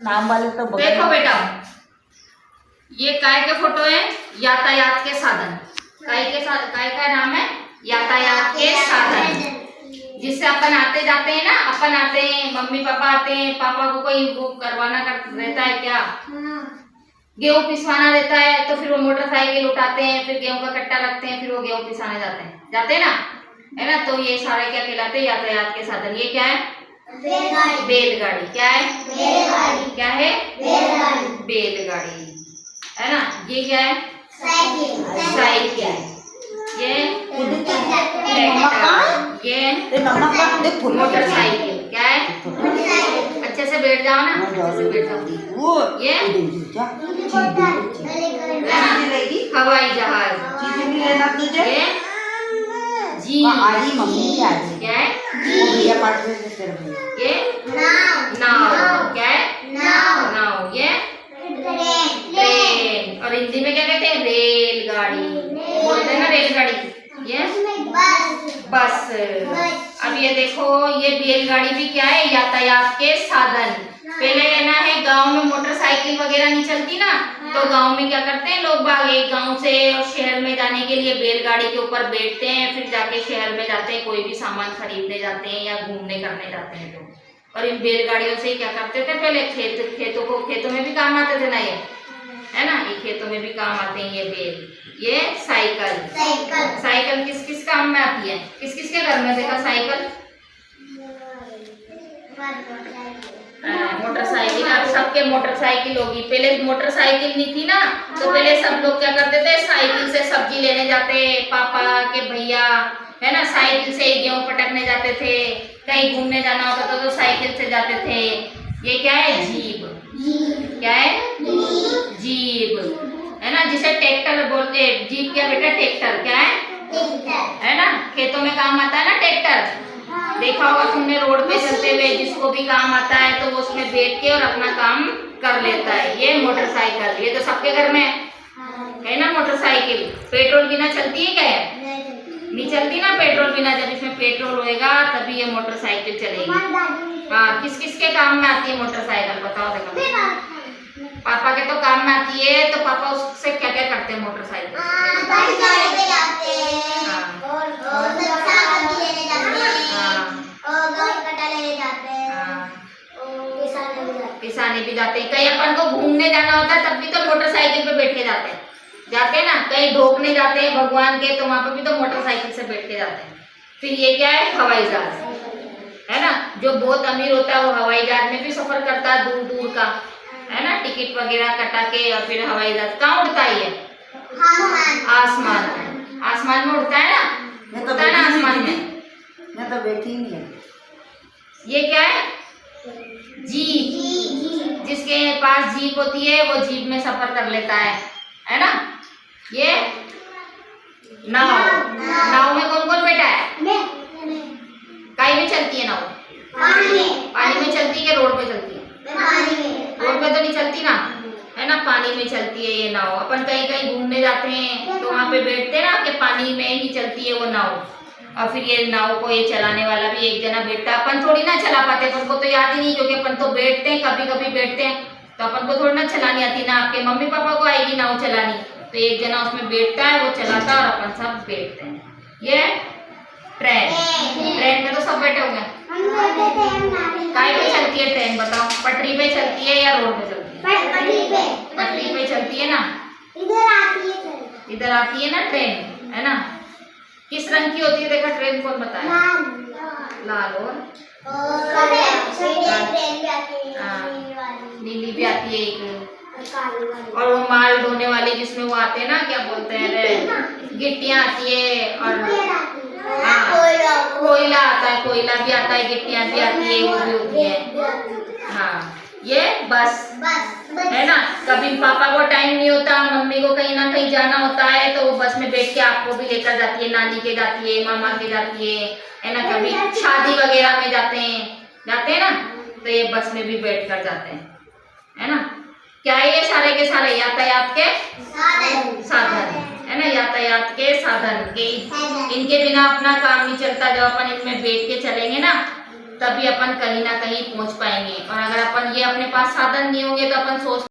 नाम वाले तो देखो बेटा, ये काय के फोटो है? यातायात के साधन। काय का नाम है? यातायात के साधन, जिससे अपन आते जाते हैं ना। अपन आते हैं, मम्मी पापा आते हैं, पापा को कोई वो करवाना रहता है क्या, गेहूं पिसवाना रहता है, तो फिर वो मोटरसाइकिल उठाते हैं, फिर गेहूं का कट्टा रखते हैं, फिर वो गेहूं पिसाने जाते हैं ना, है ना। तो ये सारे क्या कहलाते हैं? यातायात के साधन। ये क्या है? बैलगाड़ी। क्या है? बैलगाड़ी। क्या है? बैलगाड़ी, है ना। ये क्या है? साइकिल। ये मोटरसाइकिल। क्या है? अच्छे से बैठ जाओ ना, अच्छे से बैठ जाओ। ये हवाई जहाज। ये जी। क्या है? ये नाव। क्या है? नाव। ये ट्रेन। और हिंदी में क्या कहते हैं? रेलगाड़ी। बोलते हैं ना रेलगाड़ी। ये बस। अब ये देखो, ये बैलगाड़ी भी क्या है? यातायात के साधन। पहले लेना है, गांव में मोटरसाइकिल वगैरह नहीं चलती ना, तो गांव में क्या करते हैं लोग बाग, एक गांव से शहर में जाने के लिए बैलगाड़ी के ऊपर बैठते हैं, फिर जाके शहर में जाते हैं, कोई भी सामान खरीदने जाते हैं या घूमने करने जाते हैं तो। और इन बैलगाड़ियों से क्या करते थे पहले? खेतों में भी काम आते थे ना, ये है ना, ये खेतों में भी काम आते हैं ये बैल। ये साइकिल किस किस काम में आती है? किस किस के घर में देखा साइकिल? मोटरसाइकिल। अब सबके मोटरसाइकिल होगी। पहले मोटरसाइकिल नहीं थी ना, तो पहले सब लोग क्या करते थे? साइकिल से सब्जी लेने जाते, पापा के भैया, है ना, साइकिल से गेहूं पटकने जाते थे। कहीं घूमने जाना होता तो साइकिल से जाते थे। ये क्या है? जीप। क्या है? जीप, है ना, जिसे ट्रैक्टर बोलते हैं। जीप क्या बेटा? ट्रैक्टर। क्या है ना, खेतों में काम आता है ना ट्रैक्टर। देखा होगा तुमने रोड पे चलते हुए, जिसको भी काम आता है तो वो उसमें बैठ के और अपना काम कर लेता है। ये मोटरसाइकिल, ये तो सबके घर में है ना मोटरसाइकिल। पेट्रोल बिना चलती है क्या? नहीं चलती ना पेट्रोल बिना। जब इसमें पेट्रोल होएगा तभी ये मोटरसाइकिल चलेगी। हाँ, किस किस के काम में आती है मोटरसाइकिल? बताओ देखो। पापा के तो काम में आती है, तो पापा उससे क्या क्या करते हैं मोटरसाइकिल? पिसाने भी जाते हैं। कहीं अपन को घूमने जाना होता है तब भी तो मोटरसाइकिल पे बैठ के जाते हैं ना। कहीं ढोकने जाते हैं भगवान के, तो वहां पर भी तो मोटरसाइकिल से बैठ के जाते हैं। फिर ये क्या है? हवाई जहाज, है ना। जो बहुत अमीर होता है वो हवाई जहाज में भी सफर करता है, दूर दूर का, है ना, टिकट वगैरह कटा के। और फिर हवाई जहाज कहाँ उड़ता है? आसमान में उड़ता है ना, उड़ता है ना आसमान में। मैं तो बैठी नहीं है। ये क्या है? जीप। जिसके पास जीप होती है वो जीप में सफर कर लेता है ना। ये नाव में कौन कौन बैठा है? कहीं भी चलती है नाव? पानी में चलती है कि रोड पे चलती है? रोड पे तो नहीं चलती ना, है ना, पानी में चलती है ये नाव। अपन कहीं कहीं घूमने जाते हैं तो वहां पे बैठते हैं ना, कि पानी में ही चलती है वो नाव। और फिर ये नाव को ये चलाने वाला भी एक जना बैठता है। अपन थोड़ी ना चला पाते, अपन को तो याद ही नहीं, क्योंकि अपन तो बैठते हैं, कभी कभी बैठते हैं, तो अपन को थोड़ी ना चलानी आती ना। आपके मम्मी पापा को आएगी नाव चलानी, तो एक जना उसमें बैठता है, वो चलाता है और अपन सब बैठते हैं। ये ट्रेन में तो सब बैठे होंगे। कहीं पे चलती है ट्रेन? बताओ। पटरी पे चलती है या रोड पे चलती है? पटरी पे चलती है ना। इधर आती है ना ट्रेन, है ना। किस रंग की होती है देखा ट्रेन? कौन बताए? लाल और नीली भी आती है एक। और वो माल ढोने वाले जिसमें वो आते हैं ना, क्या बोलते हैं, गिट्टियां आती है। और कोयला आता है, कोयला भी आता है, गिट्टियां भी आती है, वो भी होती है। हाँ, ये बस है ना। कभी पापा को टाइम नहीं होता, मम्मी को कहीं ना कहीं जाना होता है, तो वो बस में बैठ के आपको भी लेकर जाती है, नानी के जाती है, मामा के जाती है ना। कभी शादी वगैरह में जाते हैं ना, तो ये बस में भी बैठ कर जाते हैं, है ना। क्या है ये सारे के सारे? यातायात के साधन, है ना, यातायात के साधन के। इनके बिना अपना काम नहीं चलता। जब अपन इनमें बैठ के चलेंगे ना, तभी अपन कहीं ना कहीं पहुंच पाएंगे। और अगर अपन ये अपने पास साधन नहीं होंगे तो अपन सोच